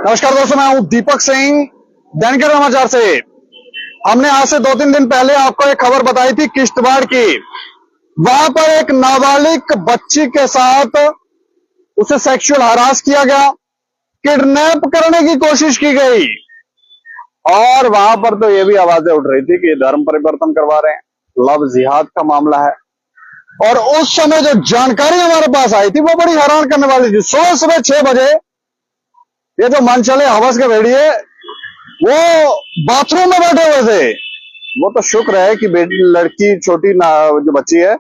नमस्कार दोस्तों, मैं हूं दीपक सिंह, दैनिक समाचार से। हमने आज से 2-3 दिन पहले आपको एक खबर बताई थी किश्तवाड़ की। वहां पर एक नाबालिग बच्ची के साथ उसे सेक्सुअल हरास किया गया, किडनैप करने की कोशिश की गई और वहां पर तो ये भी आवाजें उठ रही थी कि धर्म परिवर्तन करवा रहे हैं, लव जिहाद का मामला है। और उस समय जो जानकारी हमारे पास आई थी वो बड़ी हैरान करने वाली थी। सुबह 6 बजे ये जो मन चले हवस के भेड़िए वो बाथरूम में बैठे हुए थे। वो तो शुक्र है कि बेटी लड़की छोटी जो बच्ची है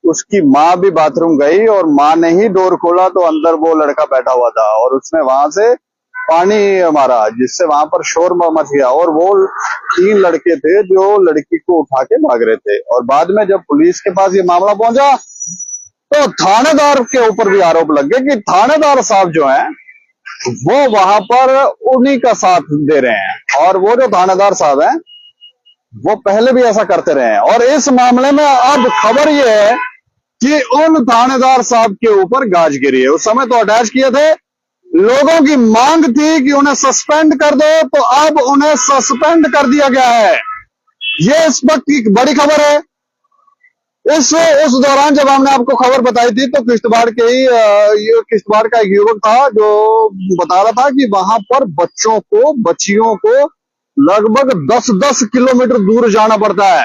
उसकी माँ भी बाथरूम गई और माँ ने ही डोर खोला तो अंदर वो लड़का बैठा हुआ था और उसने वहां से पानी मारा जिससे वहां पर शोर मच गया। और वो 3 लड़के थे जो लड़की को उठा के भाग रहे थे। और बाद में जब पुलिस के पास ये मामला पहुंचा तो थानेदार के ऊपर भी आरोप लग गए कि थानेदार साहब जो हैं वो वहां पर उन्हीं का साथ दे रहे हैं। और वो जो थानेदार साहब हैं वो पहले भी ऐसा करते रहे हैं। और इस मामले में अब खबर ये है कि उन थानेदार साहब के ऊपर गाज गिरी है। उस समय तो अटैच किए थे, लोगों की मांग थी कि उन्हें सस्पेंड कर दो, तो अब उन्हें सस्पेंड कर दिया गया है। ये इस वक्त की बड़ी खबर है। उस दौरान जब हमने आपको खबर बताई थी तो किश्तवाड़ के ही ये किश्तवाड़ का एक युवक था जो बता रहा था कि वहां पर बच्चियों को लगभग 10-10 किलोमीटर दूर जाना पड़ता है।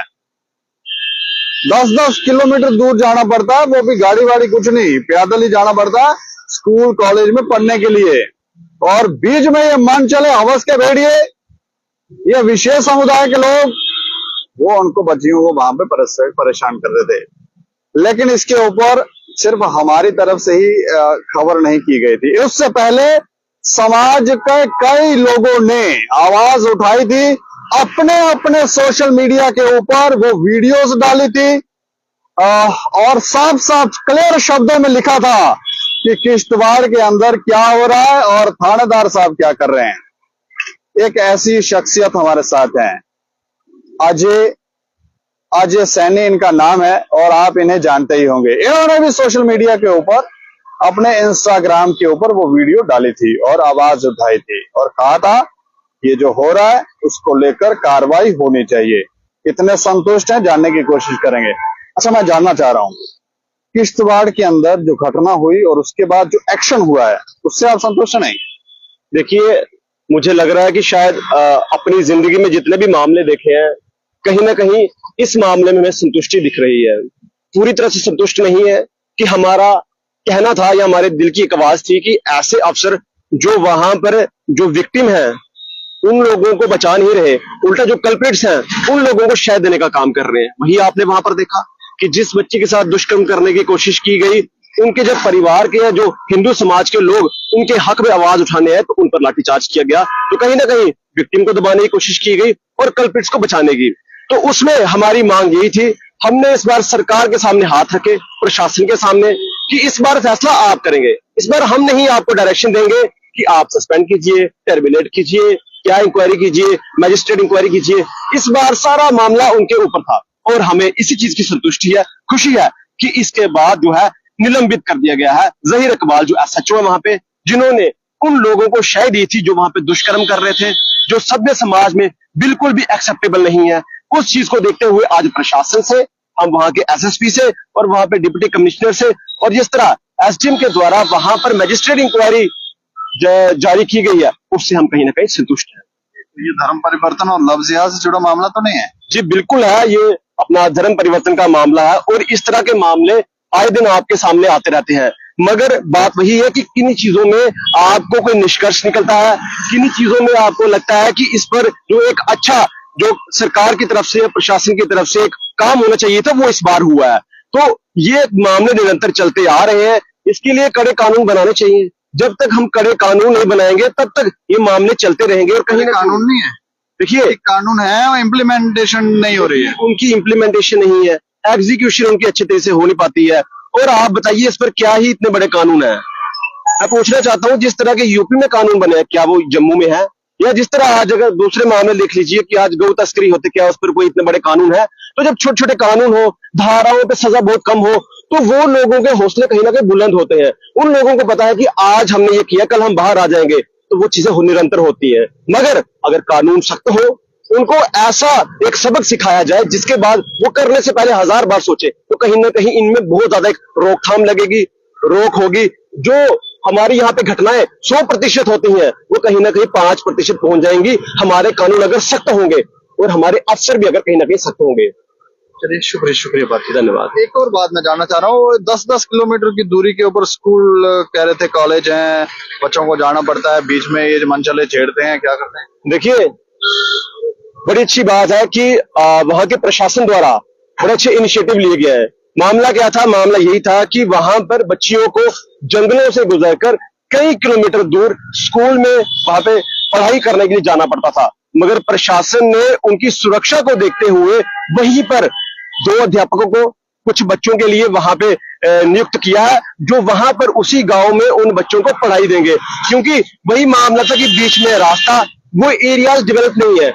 10-10 किलोमीटर दूर जाना पड़ता है, वो भी गाड़ी वाड़ी कुछ नहीं, पैदल ही जाना पड़ता है स्कूल कॉलेज में पढ़ने के लिए। और बीच में ये मन चले हवस के भेड़िए, ये विशेष समुदाय के लोग वो उनको बच्चियों को वहां पे परेशान करते थे। लेकिन इसके ऊपर सिर्फ हमारी तरफ से ही खबर नहीं की गई थी, उससे पहले समाज के कई लोगों ने आवाज उठाई थी, अपने अपने सोशल मीडिया के ऊपर वो वीडियोस डाली थी और साफ साफ क्लियर शब्दों में लिखा था कि किश्तवाड़ के अंदर क्या हो रहा है और थानेदार साहब क्या कर रहे हैं। एक ऐसी शख्सियत हमारे साथ है, अजय सैनी इनका नाम है और आप इन्हें जानते ही होंगे। इन्होंने भी सोशल मीडिया के ऊपर अपने इंस्टाग्राम के ऊपर वो वीडियो डाली थी और आवाज उठाई थी और कहा था ये जो हो रहा है उसको लेकर कार्रवाई होनी चाहिए। कितने संतुष्ट हैं जानने की कोशिश करेंगे। अच्छा, मैं जानना चाह रहा हूं किश्तवाड़ के अंदर जो घटना हुई और उसके बाद जो एक्शन हुआ है उससे आप संतुष्ट नहीं? देखिए, मुझे लग रहा है कि शायद अपनी जिंदगी में जितने भी मामले देखे हैं कहीं ना कहीं इस मामले में हमें संतुष्टि दिख रही है। पूरी तरह से संतुष्ट नहीं है कि हमारा कहना था या हमारे दिल की एक आवाज थी कि ऐसे अफसर जो वहां पर जो विक्टिम है उन लोगों को बचा नहीं रहे, उल्टा जो कल्प्रिट्स हैं उन लोगों को शह देने का काम कर रहे हैं। वही आपने वहां पर देखा कि जिस बच्चे के साथ दुष्कर्म करने की कोशिश की गई, उनके जब परिवार के या जो हिंदू समाज के लोग उनके हक में आवाज उठाने हैं तो उन पर लाठीचार्ज किया गया। तो कहीं ना कहीं विक्टिम को दबाने की कोशिश की गई और कल्प्रिट्स को बचाने की। तो उसमें हमारी मांग यही थी, हमने इस बार सरकार के सामने हाथ रखे, प्रशासन के सामने, कि इस बार फैसला आप करेंगे। इस बार हम नहीं आपको डायरेक्शन देंगे कि आप सस्पेंड कीजिए, टर्मिनेट कीजिए, क्या इंक्वायरी कीजिए, मैजिस्ट्रेट इंक्वायरी कीजिए। इस बार सारा मामला उनके ऊपर था और हमें इसी चीज की संतुष्टि है, खुशी है कि इसके बाद जो है निलंबित कर दिया गया है जहीर इकबाल जो एसएचओ है वहां पे, जिन्होंने उन लोगों को शह दी थी जो वहां पे दुष्कर्म कर रहे थे, जो सभ्य समाज में बिल्कुल भी एक्सेप्टेबल नहीं है। उस चीज को देखते हुए आज प्रशासन से, हम वहां के एसएसपी से और वहां पे डिप्टी कमिश्नर से और जिस तरह एसडीएम के द्वारा वहां पर मैजिस्ट्रेट इंक्वायरी जारी की गई है उससे हम कहीं ना कहीं संतुष्ट हैं। ये धर्म परिवर्तन और लव जिहाद से जुड़ा मामला तो नहीं है? जी बिल्कुल है, ये अपना धर्म परिवर्तन का मामला है और इस तरह के मामले आए दिन आपके सामने आते रहते हैं। मगर बात वही है कि किन्हीं चीजों में आपको कोई निष्कर्ष निकलता है, किन्हीं चीजों में आपको लगता है कि इस पर जो एक अच्छा जो सरकार की तरफ से प्रशासन की तरफ से एक काम होना चाहिए था वो इस बार हुआ है। तो ये मामले निरंतर चलते आ रहे हैं, इसके लिए कड़े कानून बनाने चाहिए। जब तक हम कड़े कानून नहीं बनाएंगे तब तक ये मामले चलते रहेंगे। और कहीं कानून नहीं है, देखिए कानून है और इम्प्लीमेंटेशन नहीं हो रही है, उनकी इम्प्लीमेंटेशन नहीं है, एग्जीक्यूशन उनकी अच्छे तरह से हो नहीं पाती है। और आप बताइए इस पर क्या ही इतने बड़े कानून है। मैं पूछना चाहता हूँ जिस तरह के यूपी में कानून बने हैं क्या वो जम्मू में है? या जिस तरह आज अगर दूसरे मामले देख लीजिए कि आज गौ तस्करी होती, क्या उस पर कोई इतने बड़े कानून है? तो जब छोटे छोटे कानून हो, धाराओं पे सजा बहुत कम हो, तो वो लोगों के हौसले कहीं ना कहीं बुलंद होते हैं। उन लोगों को पता है कि आज हमने ये किया कल हम बाहर आ जाएंगे। तो वो चीजें निरंतर होती हैं। मगर अगर कानून सख्त हो, उनको ऐसा एक सबक सिखाया जाए जिसके बाद वो करने से पहले 1000 बार सोचे, तो कहीं ना कहीं इनमें बहुत ज्यादा एक रोकथाम लगेगी, रोक होगी। जो हमारी यहाँ पे घटनाएं 100% होती हैं, वो कहीं ना कहीं 5% पहुंच जाएंगी, हमारे कानून अगर सख्त होंगे और हमारे अफसर भी अगर कहीं ना कहीं सख्त होंगे। चलिए, शुक्रिया शुक्रिया बात। धन्यवाद। एक और बात मैं जानना चाह रहा हूँ, 10-10 किलोमीटर की दूरी के ऊपर स्कूल कह रहे थे, कॉलेज हैं, बच्चों को जाना पड़ता है, बीच में ये मनचले छेड़ते हैं, क्या करते हैं? देखिए, बड़ी अच्छी बात है कि वहां के प्रशासन द्वारा बड़े अच्छे इनिशिएटिव लिए गए हैं। मामला क्या था? मामला यही था कि वहां पर बच्चियों को जंगलों से गुजरकर कई किलोमीटर दूर स्कूल में वहां पे पढ़ाई करने के लिए जाना पड़ता था, मगर प्रशासन ने उनकी सुरक्षा को देखते हुए वहीं पर 2 अध्यापकों को कुछ बच्चों के लिए वहां पे नियुक्त किया है, जो वहां पर उसी गांव में उन बच्चों को पढ़ाई देंगे। क्योंकि वही मामला था कि बीच में रास्ता, वो एरिया डेवलप नहीं है।